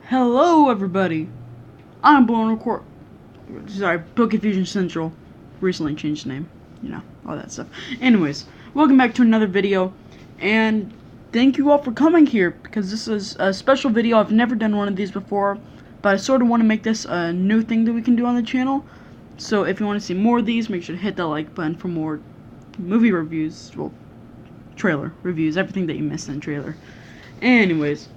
Hello, everybody. I'm Blown Record. Sorry, Poke Fusion Central. Recently changed name. You know, all that stuff. Anyways, welcome back to another video. And thank you all for coming here, because this is a special video. I've never done one of these before, but I sort of want to make this a new thing that we can do on the channel. So if you want to see more of these, make sure to hit that like button for more movie reviews. Well, trailer reviews. Everything that you missed in trailer. Anyways.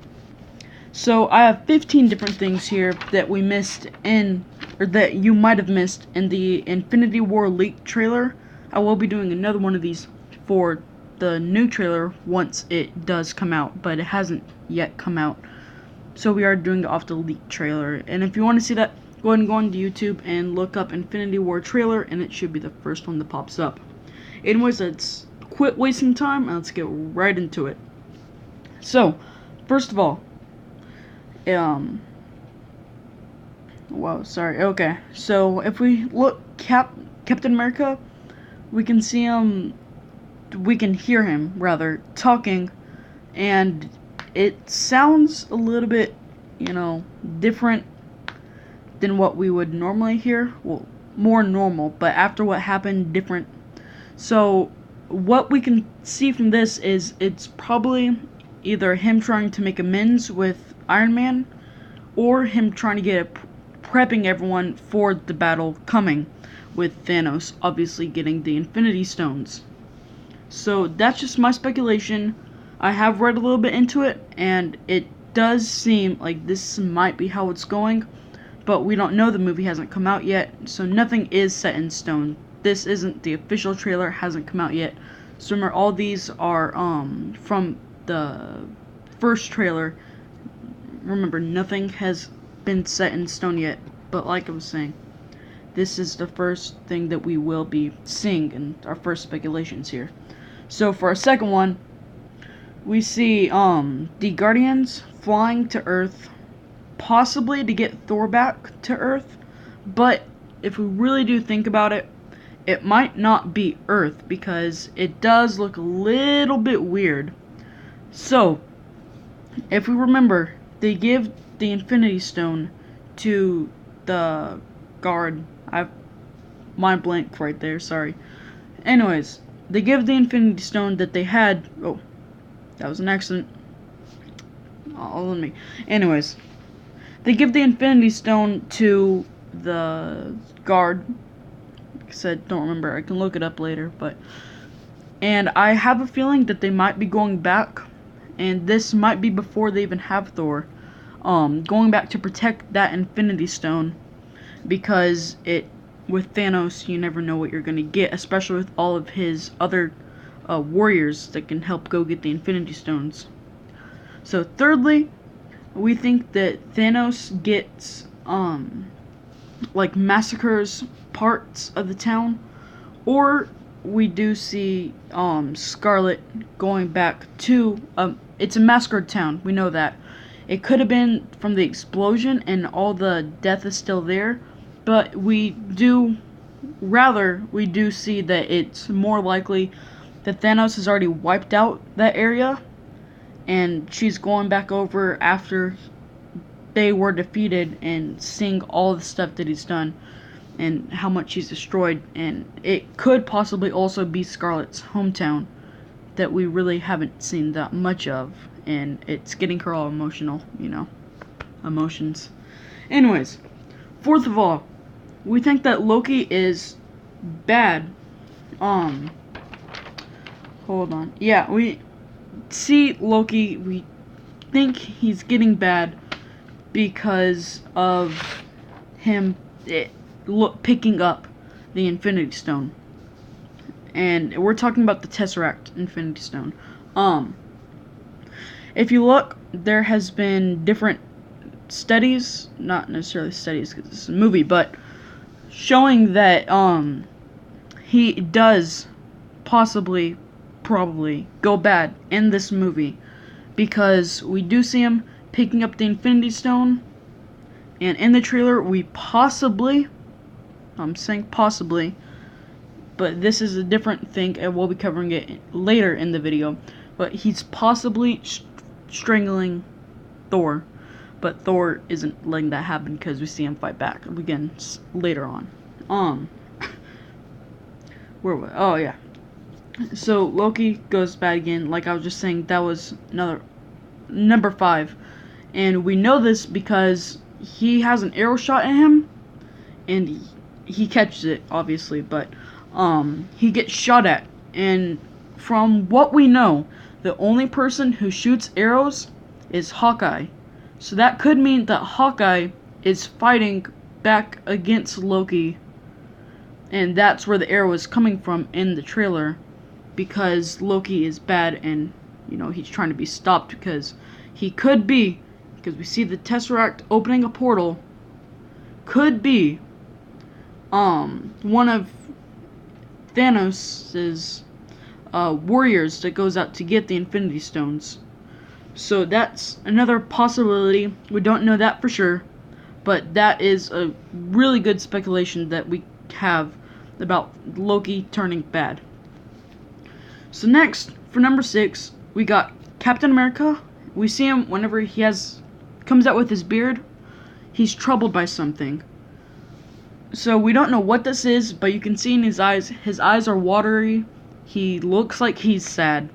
So I have 15 different things here that we missed or that you might have missed in the Infinity War leak trailer. I will be doing another one of these for the new trailer once it does come out, but it hasn't yet come out. So we are doing it off the leak trailer. And if you want to see that, go ahead and go on to YouTube and look up Infinity War trailer, and it should be the first one that pops up. Anyways, let's quit wasting time and let's get right into it. So, first of all, whoa, sorry, okay, so if we look Captain America, we can see him, we can hear him, rather, talking, and it sounds a little bit, different than what we would normally hear, well, more normal, but after what happened, different. So, what we can see from this is it's probably either him trying to make amends with Iron Man, or him trying to get prepping everyone for the battle coming, with Thanos obviously getting the Infinity Stones. So that's just my speculation. I have read a little bit into it, and it does seem like this might be how it's going, but we don't know. The movie hasn't come out yet, so nothing is set in stone. This isn't the official trailer, hasn't come out yet. So remember, all these are from the first trailer. Remember, nothing has been set in stone yet, but like I was saying, this is the first thing that we will be seeing in our first speculations here. So for our second one, we see the Guardians flying to Earth, possibly to get Thor back to Earth, but if we really do think about it, it might not be Earth, because it does look a little bit weird. So, if we remember, they give the Infinity Stone to the guard. I've mind blank right there, sorry. Anyways, they give the Infinity Stone that they had. Oh, that was an accident. Oh, let me. Anyways, they give the Infinity Stone to the guard. Like I said, don't remember. I can look it up later, and I have a feeling that they might be going back, and this might be before they even have Thor, going back to protect that Infinity Stone, because with Thanos, you never know what you're gonna get, especially with all of his other warriors that can help go get the Infinity Stones. So thirdly, we think that Thanos gets massacres parts of the town, or we do see Scarlet going back to it's a massacred town, we know that. It could have been from the explosion and all the death is still there, but we do see that it's more likely that Thanos has already wiped out that area, and she's going back over after they were defeated and seeing all the stuff that he's done and how much he's destroyed. And it could possibly also be Scarlet's hometown that we really haven't seen that much of, and it's getting her all emotional, emotions. Anyways, fourth of all, we think that Loki is bad. Hold on. Yeah, we see Loki, we think he's getting bad because of him picking up the Infinity Stone. And we're talking about the Tesseract Infinity Stone. If you look, there has been different studies, not necessarily studies because it's a movie, but showing that he does probably go bad in this movie, because we do see him picking up the Infinity Stone, and in the trailer we I'm saying possibly, but this is a different thing and we'll be covering it later in the video, but he's possibly strangling Thor, but Thor isn't letting that happen because we see him fight back again later on. Where was? Oh yeah. So Loki goes bad again. Like I was just saying, that was another number 5, and we know this because he has an arrow shot at him, and he catches it obviously, but he gets shot at, and from what we know, the only person who shoots arrows is Hawkeye. So that could mean that Hawkeye is fighting back against Loki, and that's where the arrow is coming from in the trailer, because Loki is bad and, you know, he's trying to be stopped because he could be, because we see the Tesseract opening a portal, could be one of Thanos's warriors that goes out to get the Infinity Stones. So that's another possibility. We don't know that for sure, but that is a really good speculation that we have about Loki turning bad. So next, for number 6, we got Captain America. We see him whenever he comes out with his beard, he's troubled by something. So we don't know what this is, but you can see in his eyes are watery. He looks like he's sad,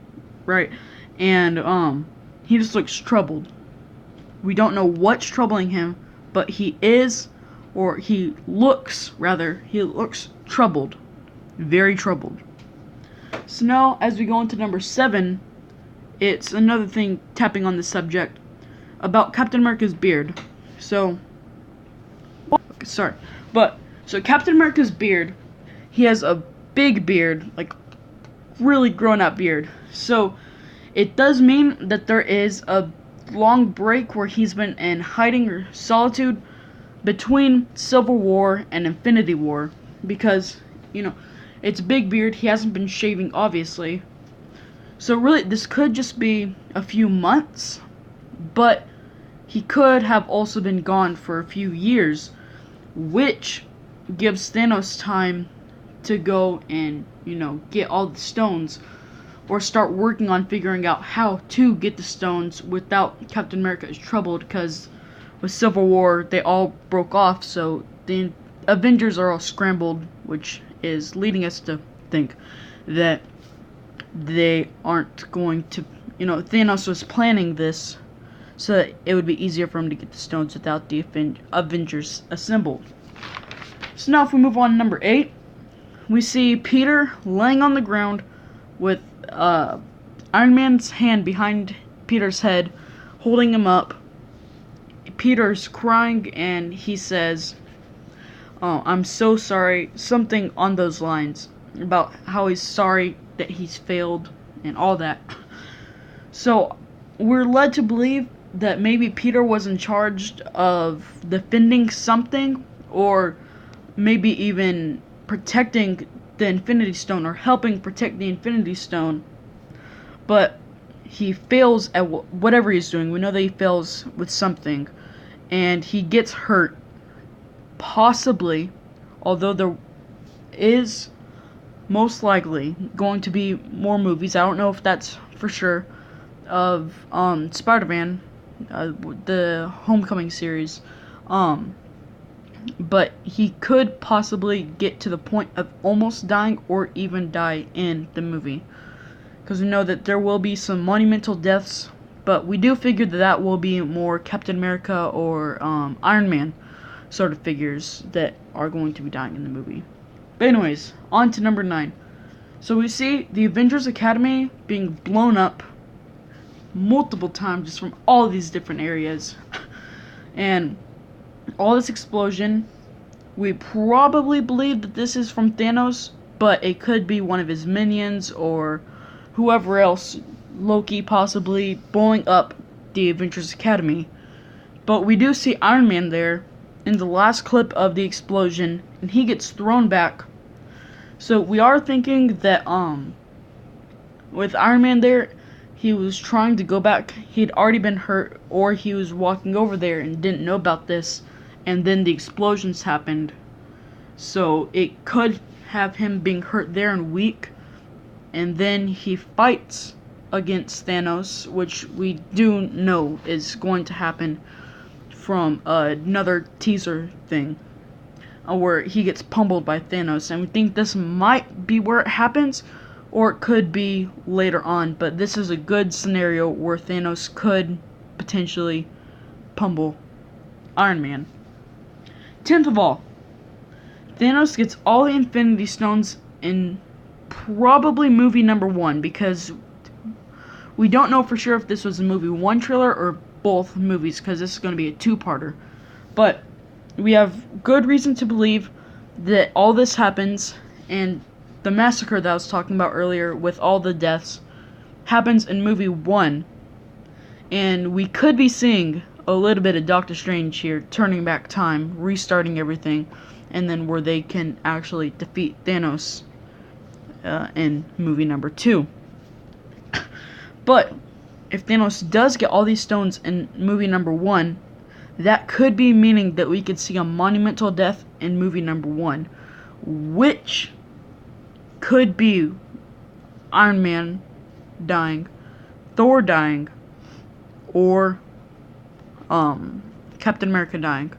right? And he just looks troubled. We don't know what's troubling him, but he looks troubled. Very troubled. So now, as we go into number 7, it's another thing tapping on the subject about Captain America's beard. So Captain America's beard, he has a big beard, like really grown out beard. So it does mean that there is a long break where he's been in hiding or solitude between Civil War and Infinity War, because, you know, it's big beard, he hasn't been shaving obviously. So really this could just be a few months, but he could have also been gone for a few years, which gives Thanos time to go and, you know, get all the stones, or start working on figuring out how to get the stones without Captain America is troubled, because with Civil War they all broke off, so the Avengers are all scrambled, which is leading us to think that they aren't going to, you know, Thanos was planning this so that it would be easier for him to get the stones without the Avengers assembled. So now if we move on to number 8, we see Peter laying on the ground with Iron Man's hand behind Peter's head, holding him up. Peter's crying and he says, "Oh, I'm so sorry," something on those lines, about how he's sorry that he's failed and all that. So we're led to believe that maybe Peter was in charge of defending something, or maybe even protecting the Infinity Stone, or helping protect the Infinity Stone, but he fails at whatever he's doing. We know that he fails with something, and he gets hurt, possibly, although there is most likely going to be more movies, I don't know if that's for sure, of Spider-Man, the Homecoming series, but he could possibly get to the point of almost dying, or even die in the movie, because we know that there will be some monumental deaths, but we do figure that that will be more Captain America or Iron Man sort of figures that are going to be dying in the movie. But anyways, on to number 9. So we see the Avengers Academy being blown up multiple times just from all these different areas, and all this explosion, we probably believe that this is from Thanos, but it could be one of his minions or whoever else, Loki possibly, blowing up the Avengers Academy. But we do see Iron Man there in the last clip of the explosion, and he gets thrown back. So we are thinking that with Iron Man there, he was trying to go back, he'd already been hurt, or he was walking over there and didn't know about this, and then the explosions happened. So it could have him being hurt there and weak, and then he fights against Thanos, which we do know is going to happen, from another teaser thing where he gets pummeled by Thanos, and we think this might be where it happens, or it could be later on, but this is a good scenario where Thanos could potentially pummel Iron Man. 10th of all, Thanos gets all the Infinity Stones in probably movie number 1, because we don't know for sure if this was a movie 1 trailer or both movies, because this is going to be a 2-parter. But we have good reason to believe that all this happens, and the massacre that I was talking about earlier with all the deaths happens in movie 1. And we could be seeing a little bit of Doctor Strange here, turning back time, restarting everything, and then where they can actually defeat Thanos in movie number 2. But if Thanos does get all these stones in movie number 1, that could be meaning that we could see a monumental death in movie number 1, which could be Iron Man dying, Thor dying, or Captain America dying.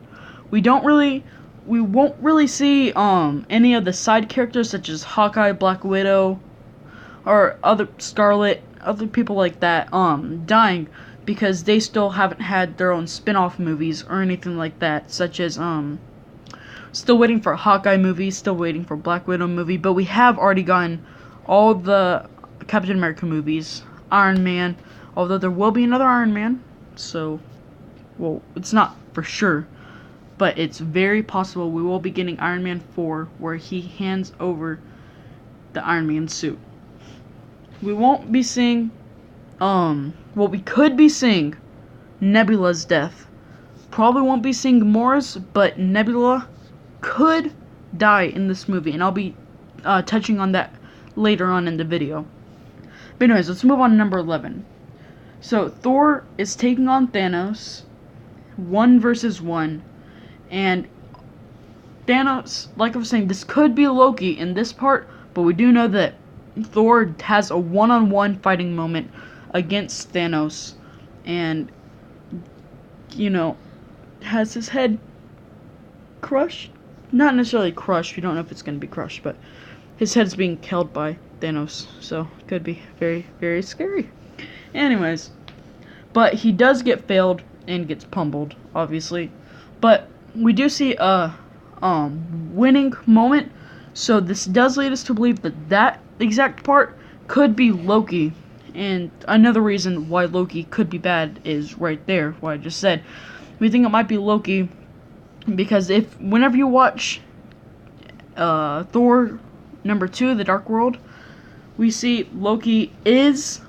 We won't really see any of the side characters such as Hawkeye, Black Widow, or other Scarlet, other people like that dying, because they still haven't had their own spin-off movies or anything like that, such as still waiting for a Hawkeye movie, still waiting for Black Widow movie, but we have already gotten all the Captain America movies, Iron Man, although there will be another Iron Man, so, well, it's not for sure, but it's very possible we will be getting Iron Man 4, where he hands over the Iron Man suit. We won't be seeing, we could be seeing Nebula's death. Probably won't be seeing Gamora's, but Nebula could die in this movie, and I'll be touching on that later on in the video. But anyways, let's move on to number 11. So, Thor is taking on Thanos, 1 versus 1, and Thanos, like I was saying, this could be Loki in this part, but we do know that Thor has a one-on-one fighting moment against Thanos, and, you know, has his head crushed. Not necessarily crushed, we don't know if it's going to be crushed, but his head's being killed by Thanos, so it could be very, very scary. Anyways, but he does get failed and gets pummeled, obviously, but we do see a winning moment, so this does lead us to believe that that exact part could be Loki. And another reason why Loki could be bad is right there, what I just said. We think it might be Loki because whenever you watch Thor number 2, The Dark World, we see Loki is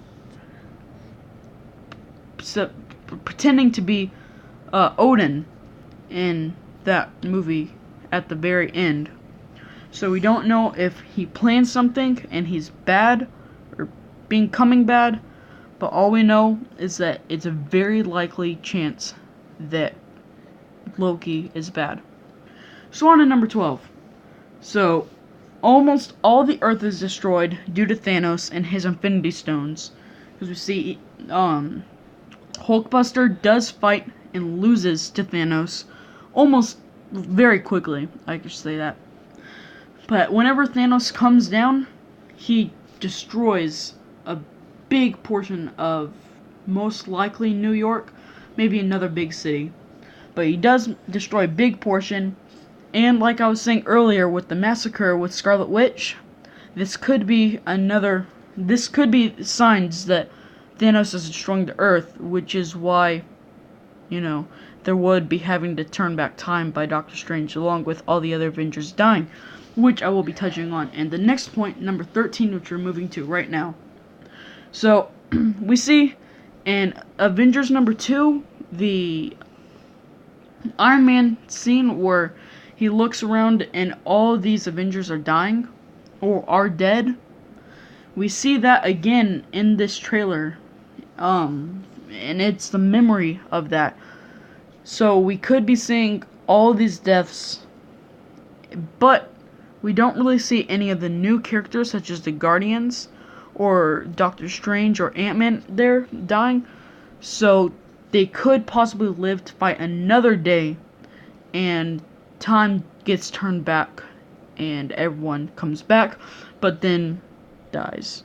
pretending to be Odin in that movie at the very end. So we don't know if he plans something and he's bad or becoming bad, but all we know is that it's a very likely chance that Loki is bad. So on to number 12. So almost all the Earth is destroyed due to Thanos and his Infinity Stones, because we see Hulkbuster does fight and loses to Thanos almost very quickly, I could say that. But whenever Thanos comes down, he destroys a big portion of most likely New York, maybe another big city. But he does destroy a big portion, and like I was saying earlier with the massacre with Scarlet Witch, this could be signs that Thanos is destroying the Earth, which is why, you know, there would be having to turn back time by Doctor Strange along with all the other Avengers dying, which I will be touching on. And the next point, number 13, which we're moving to right now. So, we see in Avengers number 2, the Iron Man scene where he looks around and all these Avengers are dying or are dead. We see that again in this trailer, and it's the memory of that. So we could be seeing all these deaths, but we don't really see any of the new characters such as the Guardians or Doctor Strange or Ant-Man there dying. So they could possibly live to fight another day, and time gets turned back, and everyone comes back, but then dies,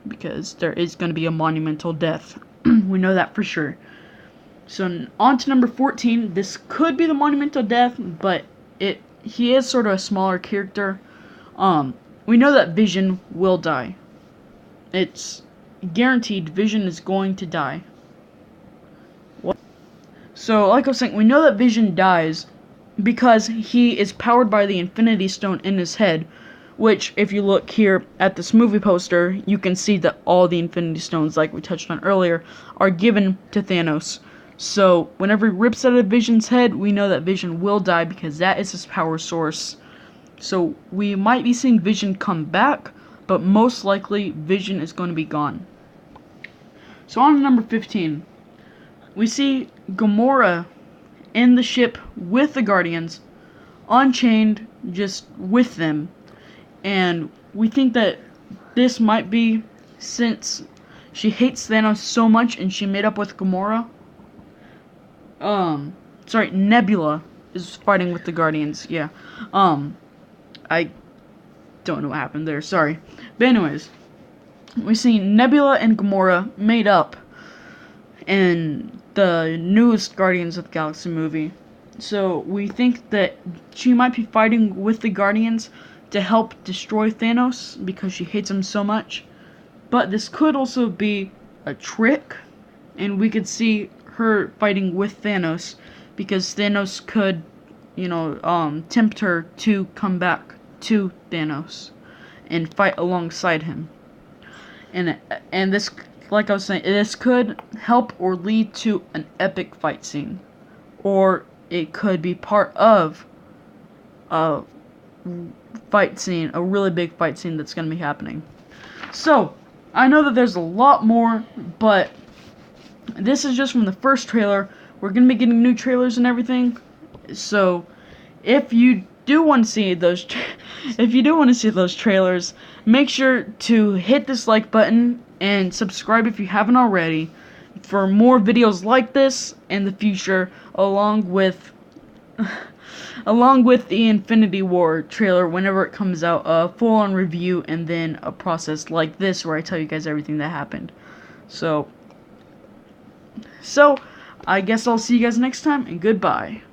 because there is going to be a monumental death. We know that for sure. So on to number 14. This could be the monumental death, but he is sort of a smaller character. We know that Vision will die. It's guaranteed Vision is going to die. What? So, like I was saying, we know that Vision dies because he is powered by the Infinity Stone in his head, which, if you look here at this movie poster, you can see that all the Infinity Stones, like we touched on earlier, are given to Thanos. So, whenever he rips out of Vision's head, we know that Vision will die because that is his power source. So, we might be seeing Vision come back, but most likely, Vision is going to be gone. So, on to number 15. We see Gamora in the ship with the Guardians, unchained, just with them. And we think that this might be since she hates Thanos so much and she made up with Gamora. Nebula is fighting with the Guardians, yeah. I don't know what happened there, sorry. But anyways, we see Nebula and Gamora made up in the newest Guardians of the Galaxy movie. So we think that she might be fighting with the Guardians to help destroy Thanos because she hates him so much. But this could also be a trick, and we could see her fighting with Thanos because Thanos could, tempt her to come back to Thanos and fight alongside him. And this, like I was saying, this could help or lead to an epic fight scene, or it could be part of a fight scene, a really big fight scene that's going to be happening. So, I know that there's a lot more, but this is just from the first trailer. We're going to be getting new trailers and everything. So, if you do want to see those trailers, make sure to hit this like button and subscribe if you haven't already for more videos like this in the future, along with the Infinity War trailer whenever it comes out, a full-on review, and then a process like this where I tell you guys everything that happened. So I guess I'll see you guys next time, and goodbye.